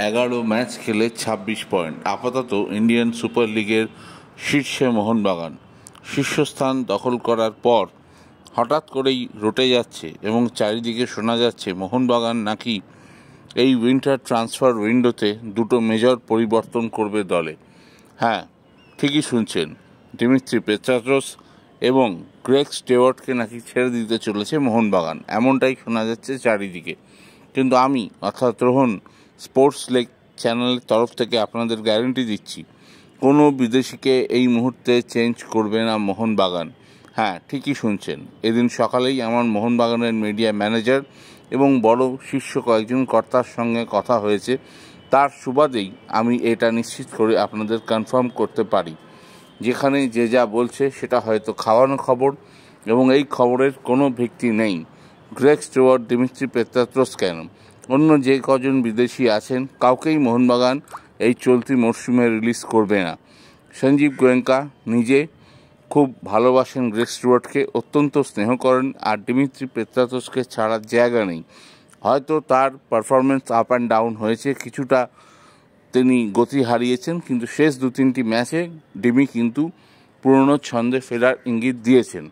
11 match খেলে 26 point. আপাতত Indian super লিগের শীর্ষে মোহনবাগান। শীর্ষস্থান দখল করার পর হঠাৎ করেই রটে যাচ্ছে এবং চারিদিকে শোনা যাচ্ছে মোহনবাগান নাকি এই উইন্টার ট্রান্সফার উইন্ডোতে দুটো মেজর পরিবর্তন করবে দলে। হ্যাঁ, ঠিকই শুনছেন, দিমিত্রি পেত্রাতোস এবং গ্রেগ স্টেওয়ার্টকে নাকি ছেড়ে দিতে চলেছে মোহনবাগান, এমনটাই শোনা যাচ্ছে চারিদিকে। কিন্তু আমি অর্থাৎ রোহন স্পোর্টস লেগ চ্যানেলের তরফ থেকে আপনাদের গ্যারেন্টি দিচ্ছি, কোনো বিদেশিকে এই মুহূর্তে চেঞ্জ করবে না মোহনবাগান। হ্যাঁ, ঠিকই শুনছেন, এদিন সকালেই আমার মোহনবাগানের মিডিয়া ম্যানেজার এবং বড় শীর্ষ কয়েকজন কর্তার সঙ্গে কথা হয়েছে। তার সুবাদেই আমি এটা নিশ্চিত করে আপনাদের কনফার্ম করতে পারি। যেখানে যে যা বলছে সেটা হয়তো খাওয়ানো খবর এবং এই খবরের কোনো ভিত্তি নেই। গ্রেগ স্টুয়ার্ট, দিমিত্রি পেত্রাতোস কেন, অন্য যে কজন বিদেশি আছেন কাউকেই মোহনবাগান এই চলতি মরশুমে রিলিজ করবে না। সঞ্জীব গোয়েঙ্কা নিজে খুব ভালোবাসেন গ্রেগ স্টুয়ার্টকে, অত্যন্ত স্নেহ করেন, আর দিমিত্রি পেত্রাতোসকে ছাড়ার জায়গা নেই। হয়তো তার পারফরমেন্স আপ অ্যান্ড ডাউন হয়েছে, কিছুটা তিনি গতি হারিয়েছেন, কিন্তু শেষ 2-3টি ম্যাচে ডিমি কিন্তু পুরনো ছন্দে ফেরার ইঙ্গিত দিয়েছেন।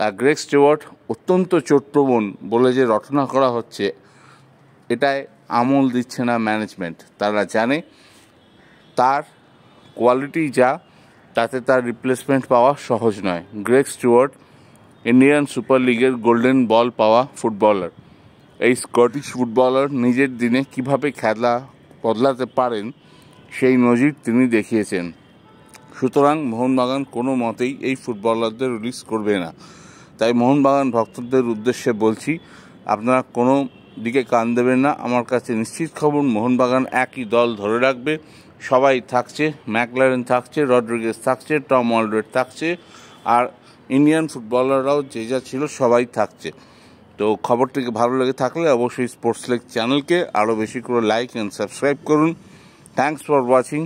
আর গ্রেগ স্টুয়ার্ট অত্যন্ত চোটপ্রবণ বলে যে রটনা করা হচ্ছে, এটায় আমল দিচ্ছে না ম্যানেজমেন্ট। তারা জানে তার কোয়ালিটি যা, তাতে তার রিপ্লেসমেন্ট পাওয়া সহজ নয়। গ্রেগ স্টুয়ার্ট ইন্ডিয়ান সুপার লিগের গোল্ডেন বল পাওয়া ফুটবলার। এই স্কটিশ ফুটবলার নিজের দিনে কিভাবে খেলা বদলাতে পারেন সেই নজির তিনি দেখিয়েছেন। সুতরাং মোহনবাগান কোনো মতেই এই ফুটবলারদের রিলিজ করবে না। তাই মোহনবাগান ভক্তদের উদ্দেশ্যে বলছি, আপনারা কোনো দিকে কান দেবেন না। আমার কাছে নিশ্চিত খবর, মোহনবাগান একই দল ধরে রাখবে। সবাই থাকছে, ম্যাকলারেন থাকছে, রড্রিগেজ থাকছে, টম অলড্রেড থাকছে, আর ইন্ডিয়ান ফুটবলাররাও যে যা ছিল সবাই থাকছে। তো খবরটিকে ভালো লেগে থাকলে অবশ্যই স্পোর্টস লেগ চ্যানেলকে আরও বেশি করে লাইক অ্যান্ড সাবস্ক্রাইব করুন। Thanks for watching.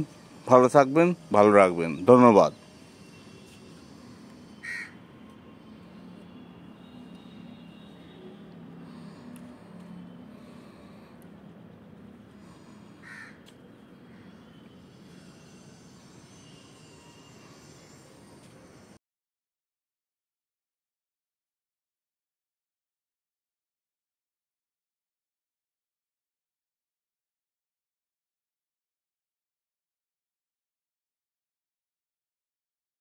ভালো থাকবেন, ভালো রাখবেন। ধন্যবাদ।